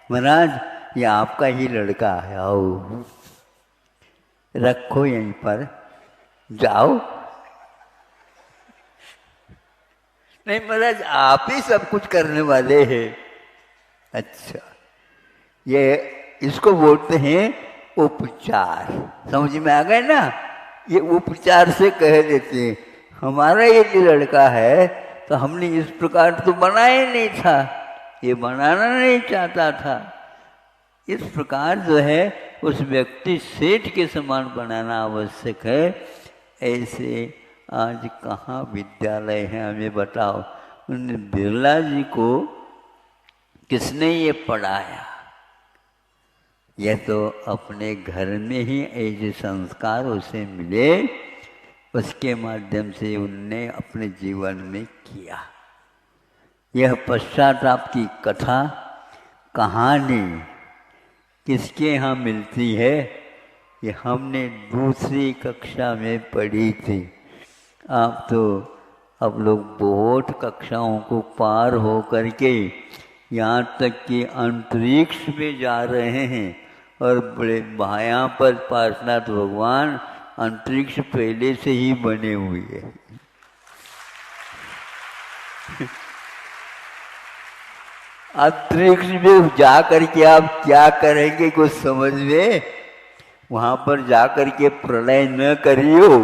महाराज ये आपका ही लड़का है, आओ रखो यहीं पर, जाओ। नहीं महाराज आप ही सब कुछ करने वाले हैं। अच्छा, ये इसको बोलते हैं उपचार। समझ में आ गए ना? ये उपचार से कह देते हैं हमारा ये लड़का है, तो हमने इस प्रकार तो बनाया नहीं था, ये बनाना नहीं चाहता था। इस प्रकार जो है उस व्यक्ति सेठ के समान बनाना आवश्यक है। ऐसे आज कहाँ विद्यालय है हमें बताओ? उन बिरला जी को किसने ये पढ़ाया? यह तो अपने घर में ही ऐसे संस्कार उसे मिले, उसके माध्यम से उनने अपने जीवन में किया। यह पश्चाताप की कथा कहानी किसके यहाँ मिलती है? ये हमने दूसरी कक्षा में पढ़ी थी। आप तो अब लोग बहुत कक्षाओं को पार हो करके यहाँ तक कि अंतरिक्ष में जा रहे हैं, और बड़े यहाँ पर पार्शनाथ भगवान अंतरिक्ष पहले से ही बने हुए हैं। अंतरिक्ष में जा करके आप क्या करेंगे कुछ समझ में? वहाँ पर जा करके प्रलय न करियो,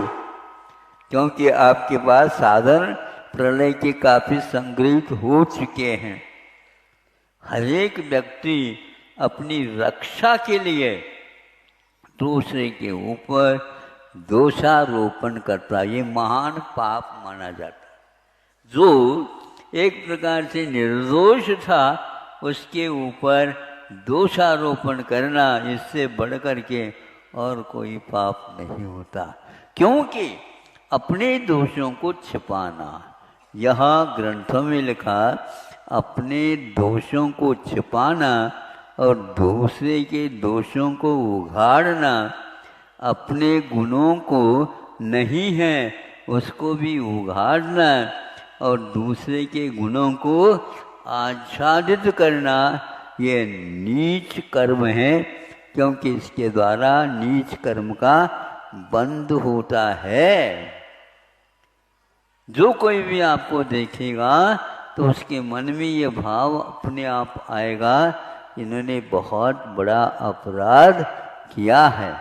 क्योंकि आपके पास साधन प्रलय के काफी संग्रहित हो चुके हैं। हर एक व्यक्ति अपनी रक्षा के लिए दूसरे के ऊपर दोषारोपण करता, ये महान पाप माना जाता। जो एक प्रकार से निर्दोष था उसके ऊपर दोषारोपण करना, इससे बढ़कर के और कोई पाप नहीं होता। क्योंकि अपने दोषों को छिपाना, यहाँ ग्रंथों में लिखा अपने दोषों को छिपाना और दूसरे के दोषों को उघाड़ना, अपने गुणों को नहीं है उसको भी उघाड़ना और दूसरे के गुणों को आच्छादित करना, ये नीच कर्म है, क्योंकि इसके द्वारा नीच कर्म का बंध होता है। जो कोई भी आपको देखेगा तो उसके मन में ये भाव अपने आप आएगा, इन्होंने बहुत बड़ा अपराध किया है।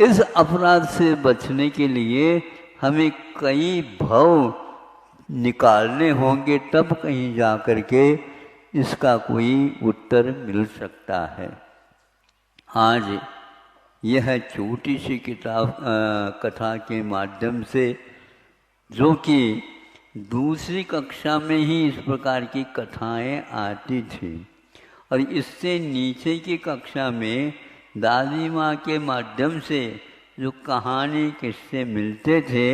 इस अपराध से बचने के लिए हमें कई भव निकालने होंगे, तब कहीं जा कर के इसका कोई उत्तर मिल सकता है। आज यह छोटी सी कथा के माध्यम से, जो कि दूसरी कक्षा में ही इस प्रकार की कथाएं आती थी और इससे नीचे की कक्षा में दादी माँ के माध्यम से जो कहानी किस्से मिलते थे,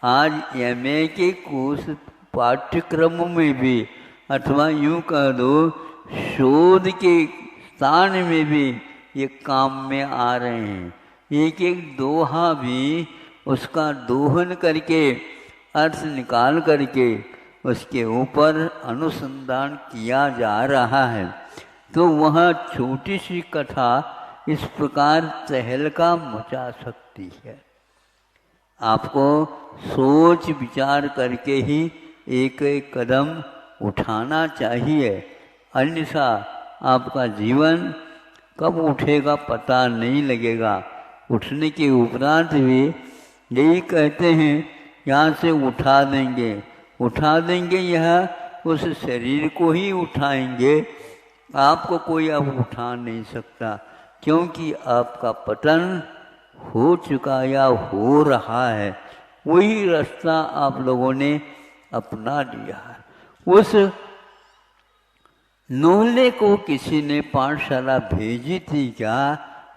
आज एमए के कोर्स पाठ्यक्रम में भी अथवा यूँ कह दो शोध के स्थान में भी ये काम में आ रहे हैं। एक एक दोहा भी उसका दोहन करके अर्थ निकाल करके उसके ऊपर अनुसंधान किया जा रहा है। तो वह छोटी सी कथा इस प्रकार तहलका मचा सकती है। आपको सोच विचार करके ही एक एक कदम उठाना चाहिए, अन्यथा आपका जीवन कब उठेगा पता नहीं लगेगा। उठने के उपरांत भी यही कहते हैं, यहाँ से उठा देंगे, यह उस शरीर को ही उठाएंगे, आपको कोई अब उठा नहीं सकता, क्योंकि आपका पतन हो चुका या हो रहा है। वही रास्ता आप लोगों ने अपना लिया है। उस नोहले को किसी ने पाठशाला भेजी थी क्या,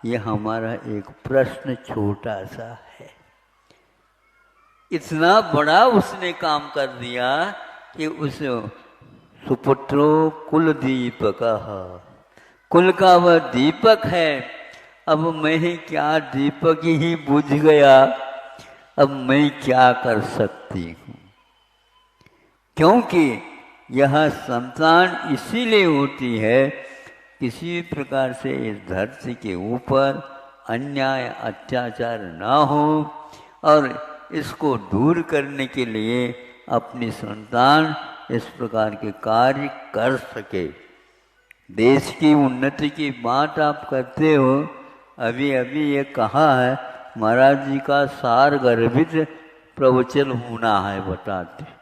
यह हमारा एक प्रश्न छोटा सा है। इतना बड़ा उसने काम कर दिया कि उस सुपुत्रो कुल दीपकः, कुल का वह दीपक है। अब मैं क्या दीपक ही बुझ गया, अब मैं क्या कर सकती हूँ। क्योंकि यह संतान इसीलिए होती है, किसी प्रकार से इस धरती के ऊपर अन्याय अत्याचार ना हो और इसको दूर करने के लिए अपनी संतान इस प्रकार के कार्य कर सके। देश की उन्नति की बात आप करते हो, अभी अभी ये कहा है महाराज जी का सार गर्भित प्रवचन होना है, बताते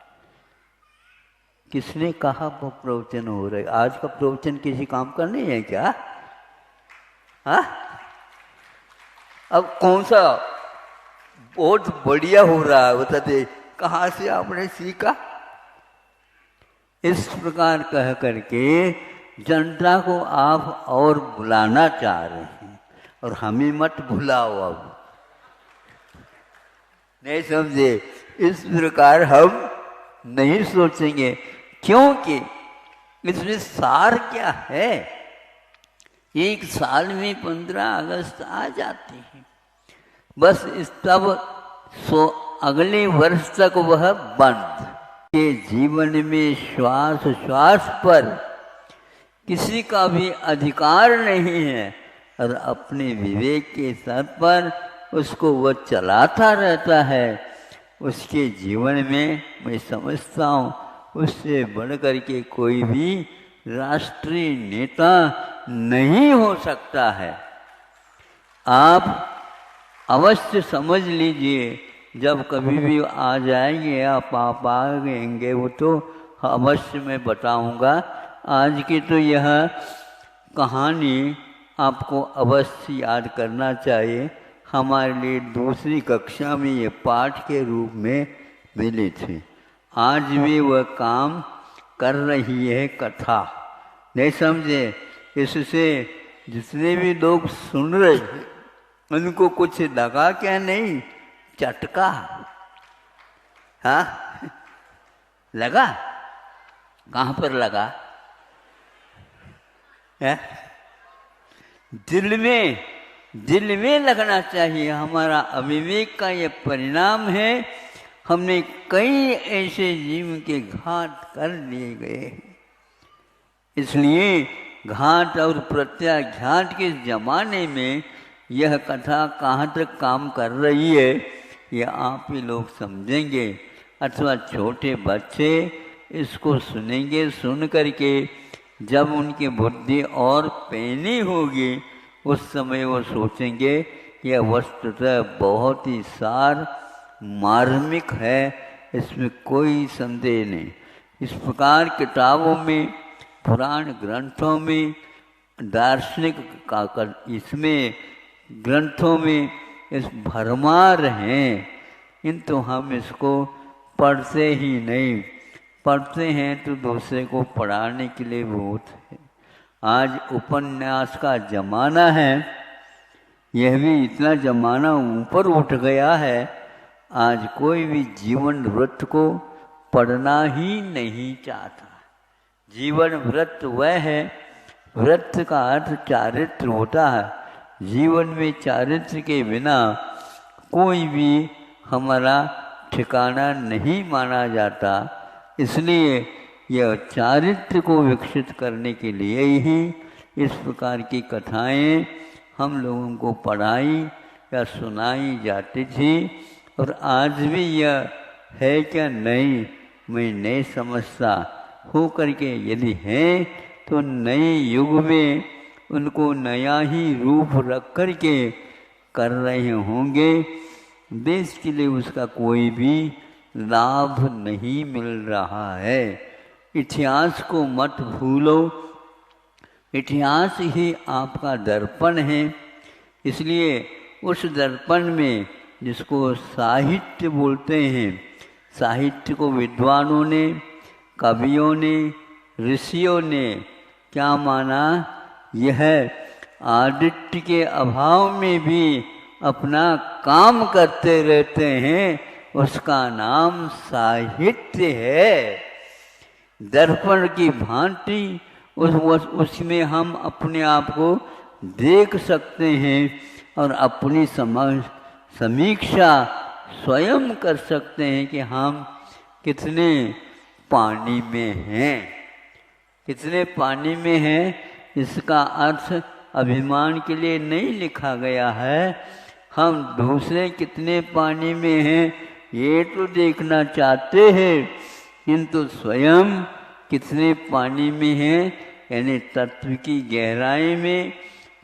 किसने कहा वो प्रवचन हो रहे? आज का प्रवचन किसी काम का नहीं है क्या? हाँ, अब कौन सा बहुत बढ़िया हो रहा है बताते, कहाँ से आपने सीखा? इस प्रकार कह करके जनता को आप और बुलाना चाह रहे हैं, और हमें मत भुलाओ। अब नहीं समझे? इस प्रकार हम नहीं सोचेंगे, क्योंकि इसमें सार क्या है। एक साल में 15 अगस्त आ जाती है, बस इस तब अगले वर्ष तक वह बंद। के जीवन में श्वास श्वास पर किसी का भी अधिकार नहीं है, और अपने विवेक के स्तर पर उसको वह चलाता रहता है। उसके जीवन में मैं समझता हूँ उससे बढ़ कर के कोई भी राष्ट्रीय नेता नहीं हो सकता है। आप अवश्य समझ लीजिए, जब कभी भी आ जाएंगे आप आ गएंगे, वो तो अवश्य मैं बताऊंगा। आज की तो यह कहानी आपको अवश्य याद करना चाहिए, हमारे लिए दूसरी कक्षा में ये पाठ के रूप में मिली थी। आज भी वह काम कर रही है कथा, नहीं समझे? इससे जितने भी लोग सुन रहे हैं उनको कुछ लगा क्या? नहीं, चटका। हाँ, लगा? कहाँ पर लगा है? दिल में लगना चाहिए। हमारा अविवेक का ये परिणाम है। हमने कई ऐसे जीव के घात कर लिए गए। इसलिए घात और प्रत्याघात के जमाने में यह कथा कहाँ तक काम कर रही है ये आप ही लोग समझेंगे, अथवा छोटे बच्चे इसको सुनेंगे। सुन करके जब उनकी बुद्धि और पैनी होगी उस समय वो सोचेंगे यह वस्तुतः बहुत ही सार मार्मिक है, इसमें कोई संदेह नहीं। इस प्रकार किताबों में, पुराण ग्रंथों में, दार्शनिक इसमें ग्रंथों में इस भरमार हैं, किंतु हम इसको पढ़ते ही नहीं। पढ़ते हैं तो दूसरे को पढ़ाने के लिए बहुत है। आज उपन्यास का जमाना है, यह भी इतना जमाना ऊपर उठ गया है, आज कोई भी जीवन व्रत को पढ़ना ही नहीं चाहता। जीवन व्रत वह है, व्रत का अर्थ चारित्र होता है। जीवन में चारित्र के बिना कोई भी हमारा ठिकाना नहीं माना जाता। इसलिए यह चारित्र को विकसित करने के लिए ही इस प्रकार की कथाएं हम लोगों को पढ़ाई या सुनाई जाती थी। और आज भी यह है क्या नहीं मैं नहीं समझता। हो करके यदि है तो नए युग में उनको नया ही रूप रख करके कर रहे होंगे। देश के लिए उसका कोई भी लाभ नहीं मिल रहा है। इतिहास को मत भूलो, इतिहास ही आपका दर्पण है। इसलिए उस दर्पण में, जिसको साहित्य बोलते हैं, साहित्य को विद्वानों ने, कवियों ने, ऋषियों ने क्या माना? यह आदित्य के अभाव में भी अपना काम करते रहते हैं, उसका नाम साहित्य है। दर्पण की भांति उसमें हम अपने आप को देख सकते हैं और अपनी समीक्षा स्वयं कर सकते हैं कि हम कितने पानी में हैं। कितने पानी में हैं इसका अर्थ अभिमान के लिए नहीं लिखा गया है। हम दूसरे कितने पानी में हैं ये तो देखना चाहते हैं, किंतु स्वयं कितने पानी में हैं, यानी तत्व की गहराई में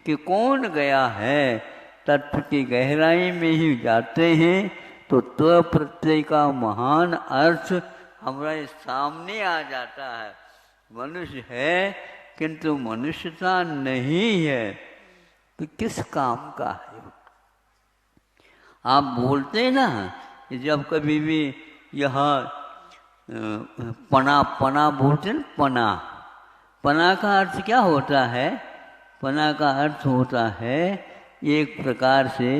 कि कौन गया है। तत्व की गहराई में ही जाते हैं तो प्रत्यय का महान अर्थ हमारे सामने आ जाता है। मनुष्य है किंतु मनुष्यता नहीं है, तो किस काम का है? आप बोलते हैं ना, जब कभी भी यहाँ पना बोलते हैं, पना का अर्थ क्या होता है? पना का अर्थ होता है एक प्रकार से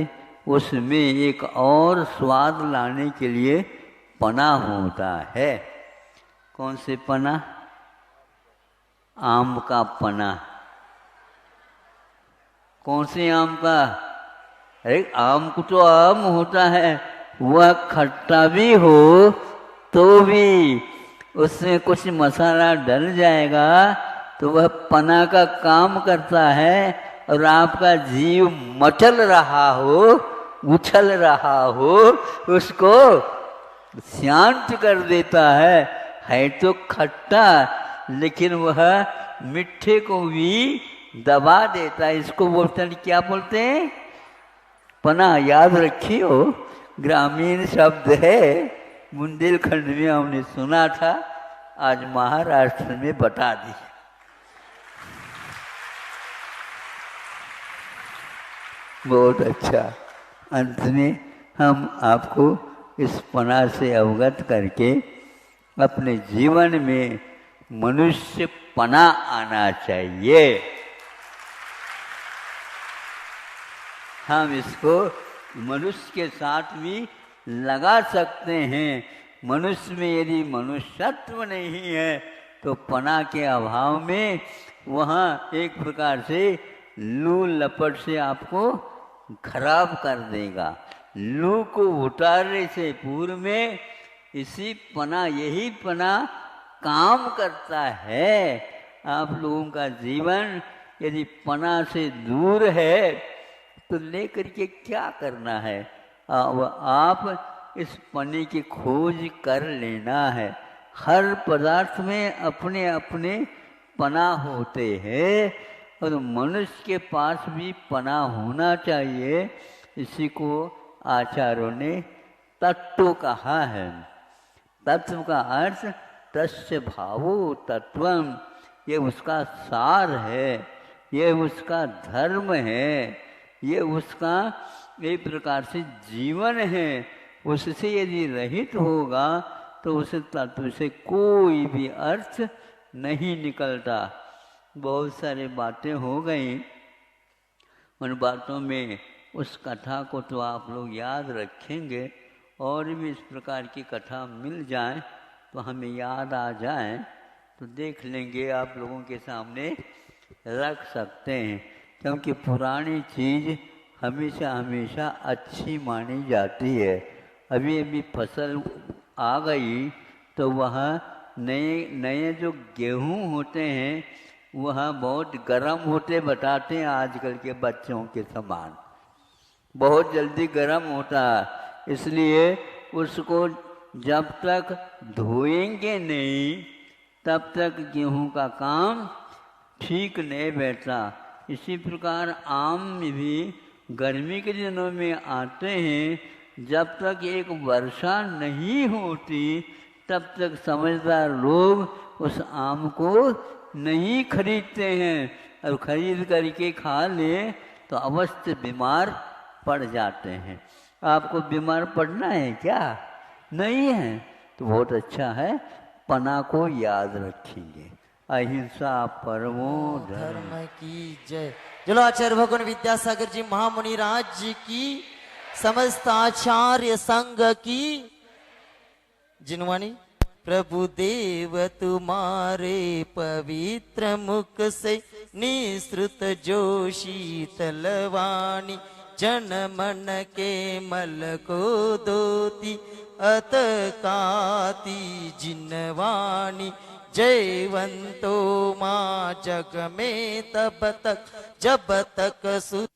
उसमें एक और स्वाद लाने के लिए पना होता है। कौन से पना? आम का पना। कौन से आम का? अरे आम को तो आम होता है, वह खट्टा भी हो तो भी उसमें कुछ मसाला डल जाएगा तो वह पना का काम करता है। और आपका जीव मचल रहा हो, उछल रहा हो, उसको शांत कर देता है तो खट्टा, लेकिन वह मीठे को भी दबा देता है। इसको बोलते हैं, क्या बोलते हैं? पना। याद रखियो, ग्रामीण शब्द है, बुंदेलखंड में हमने सुना था, आज महाराष्ट्र में बता दी। बहुत अच्छा। अंत में हम आपको इस पना से अवगत करके अपने जीवन में मनुष्य पना आना चाहिए। हम इसको मनुष्य के साथ भी लगा सकते हैं। मनुष्य में यदि मनुष्यत्व नहीं है तो पना के अभाव में वहाँ एक प्रकार से लू लपट से आपको खराब कर देगा। लू को उतारने से पूर्व में यही पना काम करता है। आप लोगों का जीवन यदि पना से दूर है तो लेकर के क्या करना है? अब आप इस पने की खोज कर लेना है। हर पदार्थ में अपने अपने पना होते हैं और मनुष्य के पास भी पना होना चाहिए। इसी को आचार्यों ने तत्व कहा है। तत्व का अर्थ तस्य भावो तत्वम, ये उसका सार है, ये उसका धर्म है, ये उसका एक प्रकार से जीवन है। उससे यदि रहित होगा तो उस तत्व से कोई भी अर्थ नहीं निकलता। बहुत सारी बातें हो गई, उन बातों में उस कथा को तो आप लोग याद रखेंगे, और भी इस प्रकार की कथा मिल जाए तो हमें याद आ जाए तो देख लेंगे, आप लोगों के सामने रख सकते हैं। क्योंकि पुरानी चीज़ हमेशा हमेशा अच्छी मानी जाती है। अभी अभी फसल आ गई तो वह नए नए जो गेहूं होते हैं वह बहुत गर्म होते बताते हैं आजकल के बच्चों के समान, बहुत जल्दी गर्म होता है। इसलिए उसको जब तक धोएंगे नहीं तब तक गेहूं का काम ठीक नहीं बैठता। इसी प्रकार आम में भी गर्मी के दिनों में आते हैं, जब तक एक वर्षा नहीं होती तब तक समझदार लोग उस आम को नहीं खरीदते हैं, और खरीद करके खा ले तो अवश्य बीमार पड़ जाते हैं। आपको बीमार पड़ना है क्या? नहीं है तो बहुत अच्छा है, पना को याद रखेंगे। अहिंसा परमो धर्म की जय। चलो आचार्य भगवान विद्यासागर जी महामुनि राज जी की, समस्त आचार्य संघ की जिनवानी। प्रभु देव तुम्हारे पवित्र मुख से निसृत जो शीतलवाणी, जन मन के मल को दोती अतकाती जिनवाणी। जयवंतो माँ जग में तब तक जब तक सु